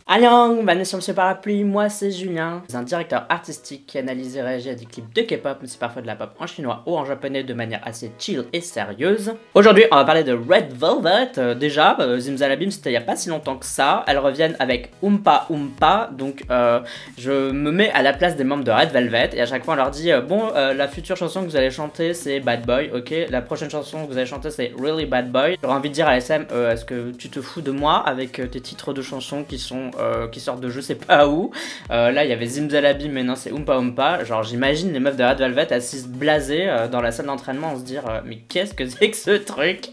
Annyeong, bienvenue sur Monsieur Parapluie, moi c'est Julien. Je suis un directeur artistique qui analyse et réagit à des clips de K-pop, mais c'est parfois de la pop en chinois ou en japonais de manière assez chill et sérieuse. Aujourd'hui, on va parler de Red Velvet. Déjà, Zimzalabim, c'était il n'y a pas si longtemps que ça. Elles reviennent avec Oompa Oompa, donc je me mets à la place des membres de Red Velvet et à chaque fois on leur dit la future chanson que vous allez chanter c'est Bad Boy, ok, la prochaine chanson que vous allez chanter c'est Really Bad Boy. J'aurais envie de dire à SM, est-ce que tu te fous de moi avec tes titres de chansons qui sortent de je sais pas où. Là il y avait Zimzalabim, mais non c'est Oompa Oompa. Genre j'imagine les meufs de Red Velvet assises blasées dans la salle d'entraînement, on se dire mais qu'est-ce que c'est que ce truc.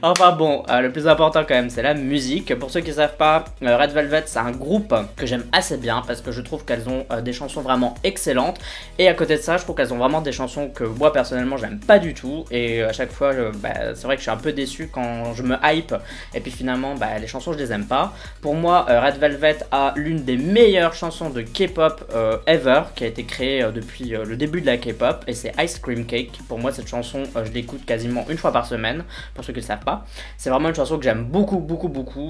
Enfin bon, le plus important quand même c'est la musique. Pour ceux qui savent pas, Red Velvet c'est un groupe que j'aime assez bien parce que je trouve qu'elles ont des chansons vraiment excellentes, et à côté de ça je trouve qu'elles ont vraiment des chansons que moi personnellement j'aime pas du tout, et à chaque fois c'est vrai que je suis un peu déçu quand je me hype et puis finalement les chansons je les aime pas. Pour moi Red Velvet a l'une des meilleures chansons de K-pop ever qui a été créée depuis le début de la K-pop, et c'est Ice Cream Cake. Pour moi cette chanson je l'écoute quasiment une fois par semaine, pour ceux qui le savent pas. C'est vraiment une chanson que j'aime beaucoup,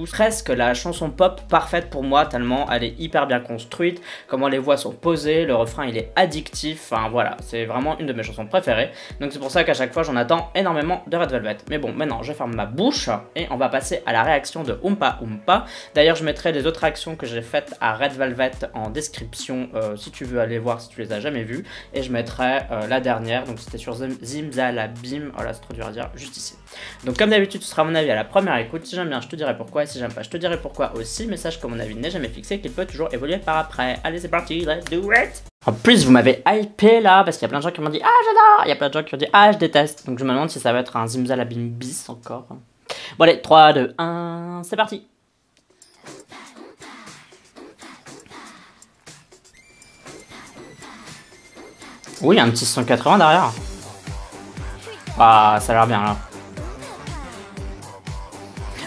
presque la chanson pop parfaite pour moi, tellement elle est hyper bien construite, comment les voix sont posées, le refrain il est addictif, enfin voilà, c'est vraiment une de mes chansons préférées, donc c'est pour ça qu'à chaque fois j'en attends énormément de Red Velvet. Mais bon, maintenant je ferme ma bouche et on va passer à la réaction de Oompa Oompa. D'ailleurs je mettrai les autres réactions que j'ai faites à Red Velvet en description si tu veux aller voir si tu les as jamais vues, et je mettrai la dernière, donc c'était sur Zimzalabim, oh là c'est trop dur à dire, juste ici. Donc comme d'habitude ce sera mon avis à la première écoute, si j'aime bien je te dirai pourquoi, et si j'aime pas je te dirai pourquoi aussi, mais sache que mon avis n'est jamais fixé, qu'il peut toujours évoluer par après. Allez c'est parti, let's do it. En plus vous m'avez hypé là, parce qu'il y a plein de gens qui m'ont dit ah j'adore, il y a plein de gens qui ont dit ah je déteste, donc je me demande si ça va être un Zimzalabim bis encore. Bon allez, 3, 2, 1, c'est parti. Oui, un petit 180 derrière. Ah, ça a l'air bien là.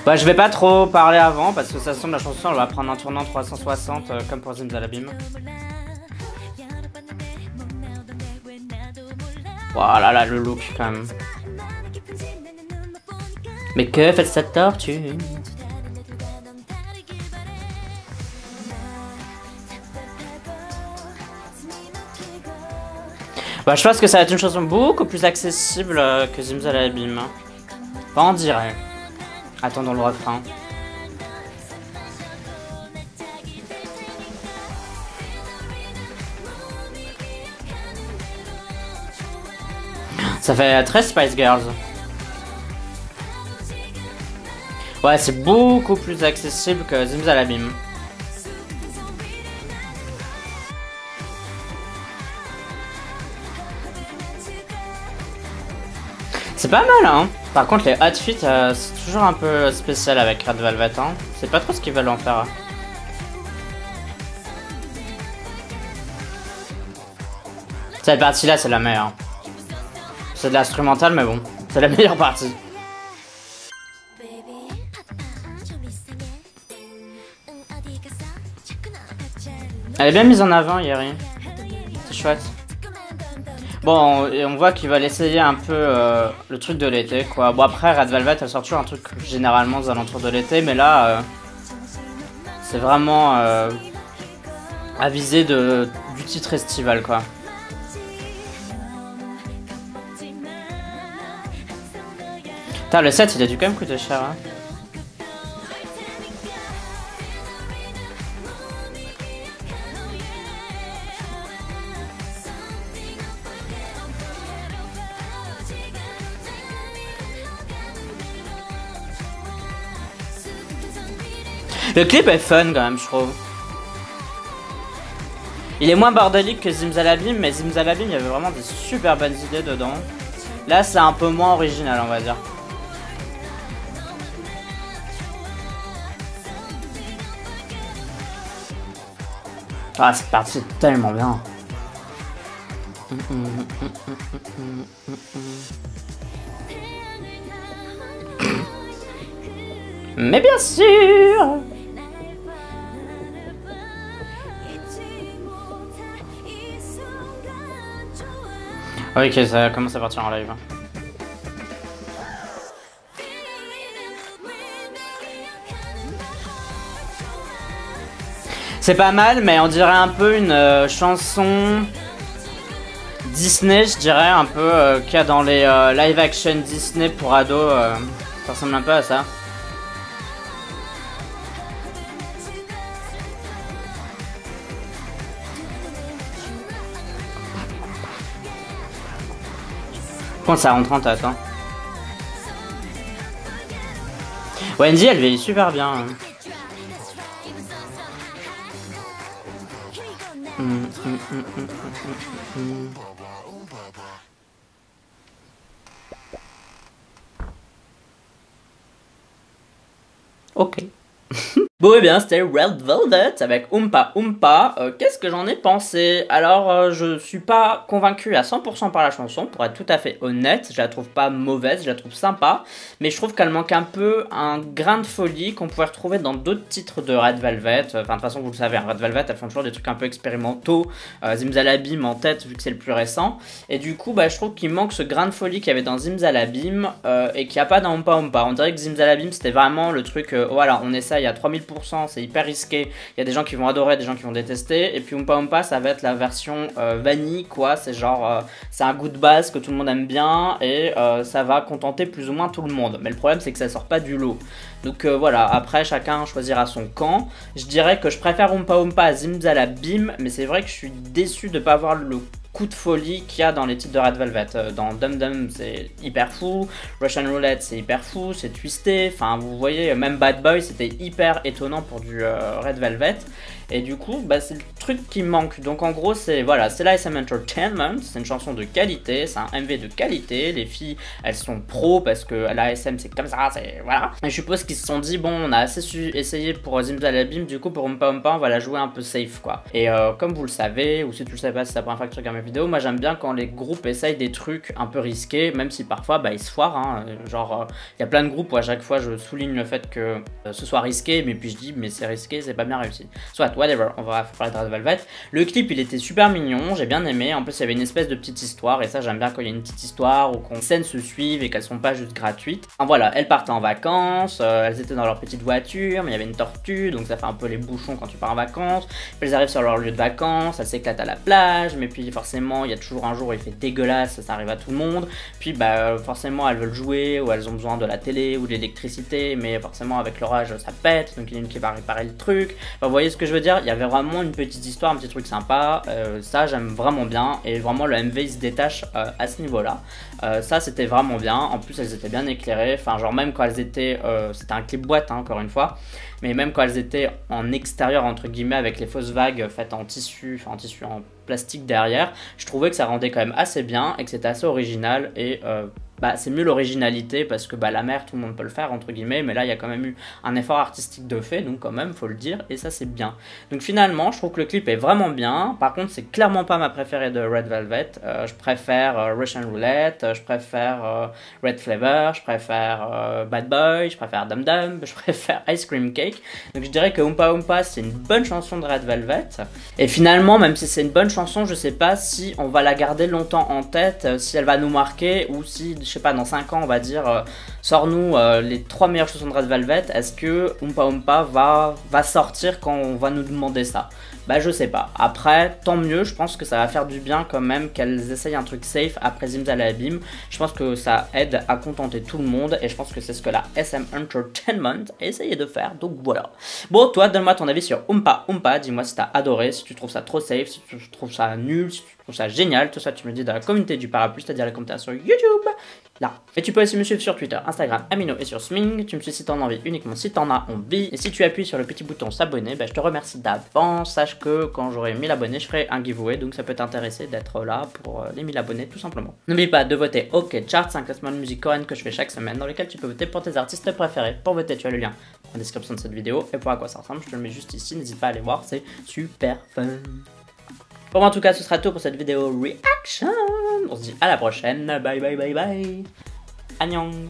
Bah, je vais pas trop parler avant parce que ça semble la chanson elle va prendre un tournant 360 comme pour Zimzalabim. Voilà là le look quand même. Mais que fait cette tortue? Bah, je pense que ça va être une chanson beaucoup plus accessible que Zimzalabim. Enfin, on dirait. Attendons le refrain. Ça fait très Spice Girls. Ouais, c'est beaucoup plus accessible que Zimzalabim. C'est pas mal hein. Par contre les outfits c'est toujours un peu spécial avec Red Velvet hein. C'est pas trop ce qu'ils veulent en faire. Cette partie là c'est la meilleure. C'est de l'instrumental mais bon, c'est la meilleure partie. Elle est bien mise en avant Yeri. C'est chouette. Bon, et on voit qu'ils veulent essayer un peu le truc de l'été, quoi. Bon, après, Red Velvet, elle sort toujours un truc généralement aux alentours de l'été, mais là, c'est vraiment avisé du titre estival, quoi. Putain, le set, il a dû quand même coûter cher, hein. Le clip est fun quand même, je trouve. Il est moins bordélique que Zimzalabim, mais Zimzalabim, il y avait vraiment des super bonnes idées dedans. Là, c'est un peu moins original, on va dire. Ah, cette partie est tellement bien. Mais bien sûr. Ok, ça commence à partir en live. C'est pas mal, mais on dirait un peu une chanson Disney, je dirais, un peu qu'il y a dans les live action Disney pour ados. Ça ressemble un peu à ça. Quand ça rentre en tête, hein. Wendy, elle vieillit super bien. Hein. Ok. Bon et bien c'était Red Velvet avec Oompa Oompa. Qu'est-ce que j'en ai pensé? Alors je suis pas convaincu à 100% par la chanson, pour être tout à fait honnête. Je la trouve pas mauvaise, je la trouve sympa, mais je trouve qu'elle manque un peu un grain de folie qu'on pourrait retrouver dans d'autres titres de Red Velvet. Enfin de toute façon vous le savez, Red Velvet elles font toujours des trucs un peu expérimentaux. Zimzalabim en tête vu que c'est le plus récent. Et du coup je trouve qu'il manque ce grain de folie qu'il y avait dans Zimzalabim et qu'il n'y a pas dans Oompa Oompa. On dirait que Zimzalabim c'était vraiment le truc, voilà on essaye à 3000%. C'est hyper risqué, il y a des gens qui vont adorer, des gens qui vont détester, et puis Oompa Oompa ça va être la version vanille quoi, c'est genre c'est un goût de base que tout le monde aime bien et ça va contenter plus ou moins tout le monde, mais le problème c'est que ça sort pas du lot. Donc voilà, après chacun choisira son camp. Je dirais que je préfère Oompa Oompa à Zimzalabim, mais c'est vrai que je suis déçu de pas avoir le coup de folie qu'il y a dans les titres de Red Velvet. Dans Dum Dum c'est hyper fou, Russian Roulette c'est hyper fou, c'est twisté, enfin vous voyez même Bad Boy c'était hyper étonnant pour du Red Velvet. Et du coup, c'est le truc qui manque. Donc en gros, c'est voilà, c'est l'ASM Entertainment, c'est une chanson de qualité, c'est un MV de qualité. Les filles, elles sont pros parce que l'ASM c'est comme ça, c'est voilà. Et je suppose qu'ils se sont dit bon, on a assez essayé pour Zimzalabim, du coup pour Oompa Oompa, on va la jouer un peu safe quoi. Et comme vous le savez, ou si tu le sais pas, si c'est la première fois que tu regardes mes vidéos, moi j'aime bien quand les groupes essayent des trucs un peu risqués, même si parfois ils se foirent. Hein. Genre, il y a plein de groupes où à chaque fois je souligne le fait que ce soit risqué, mais puis je dis mais c'est risqué, c'est pas bien réussi. Soit whatever, on va parler de Red Velvet. Le clip il était super mignon, j'ai bien aimé. En plus il y avait une espèce de petite histoire et ça j'aime bien quand il y a une petite histoire ou quand les scènes se suivent et qu'elles sont pas juste gratuites. Enfin, voilà, elles partaient en vacances, elles étaient dans leur petite voiture, mais il y avait une tortue donc ça fait un peu les bouchons quand tu pars en vacances. Puis elles arrivent sur leur lieu de vacances, elles s'éclatent à la plage, mais puis forcément il y a toujours un jour où il fait dégueulasse, ça arrive à tout le monde. Puis forcément elles veulent jouer ou elles ont besoin de la télé ou de l'électricité, mais forcément avec l'orage ça pète, donc il y en a une qui va réparer le truc. Enfin, vous voyez ce que je veux dire, il y avait vraiment une petite histoire, un petit truc sympa, ça j'aime vraiment bien et vraiment le MV il se détache à ce niveau là. Ça c'était vraiment bien, en plus elles étaient bien éclairées, enfin genre même quand elles étaient, c'était un clip boîte hein, encore une fois, mais même quand elles étaient en extérieur entre guillemets avec les fausses vagues faites en tissu, en plastique derrière, je trouvais que ça rendait quand même assez bien et que c'était assez original et c'est mieux l'originalité parce que la mer tout le monde peut le faire entre guillemets, mais là il y a quand même eu un effort artistique de fait, donc quand même faut le dire, et ça c'est bien. Donc finalement je trouve que le clip est vraiment bien, par contre c'est clairement pas ma préférée de Red Velvet. Je préfère Russian Roulette, je préfère Red Flavor, je préfère Bad Boy, je préfère Dum Dum, je préfère Ice Cream Cake. Donc je dirais que Oompa Oompa c'est une bonne chanson de Red Velvet, et finalement même si c'est une bonne chanson, je sais pas si on va la garder longtemps en tête, si elle va nous marquer ou si je sais pas, dans 5 ans on va dire sors-nous les 3 meilleures chansons de Red Velvet, est-ce que Oompa Oompa va sortir quand on va nous demander ça? Je sais pas. Après, tant mieux, je pense que ça va faire du bien quand même qu'elles essayent un truc safe après Zimzalabim. Je pense que ça aide à contenter tout le monde et je pense que c'est ce que la SM Entertainment a essayé de faire, donc voilà. Bon, toi, donne-moi ton avis sur Oompa Oompa, dis-moi si t'as adoré, si tu trouves ça trop safe, si tu trouves ça nul, si tu trouves ça génial, tout ça tu me dis dans la communauté du parapluie, c'est-à-dire les commentaires sur YouTube, là. Et tu peux aussi me suivre sur Twitter, Instagram, Amino et sur Sming. Tu me suis si t'en as envie, uniquement si t'en as envie. Et si tu appuies sur le petit bouton s'abonner, je te remercie d'avance. Sache que quand j'aurai 1000 abonnés, je ferai un giveaway, donc ça peut t'intéresser d'être là pour les 1000 abonnés tout simplement. N'oublie pas de voter OK Chart, c'est un classement de musique coréenne que je fais chaque semaine dans lequel tu peux voter pour tes artistes préférés. Pour voter, tu as le lien en description de cette vidéo. Et pour à quoi ça ressemble, je te le mets juste ici, n'hésite pas à aller voir, c'est super fun. Pour moi en tout cas, ce sera tout pour cette vidéo reaction. On se dit à la prochaine, bye bye bye bye. Annyeong.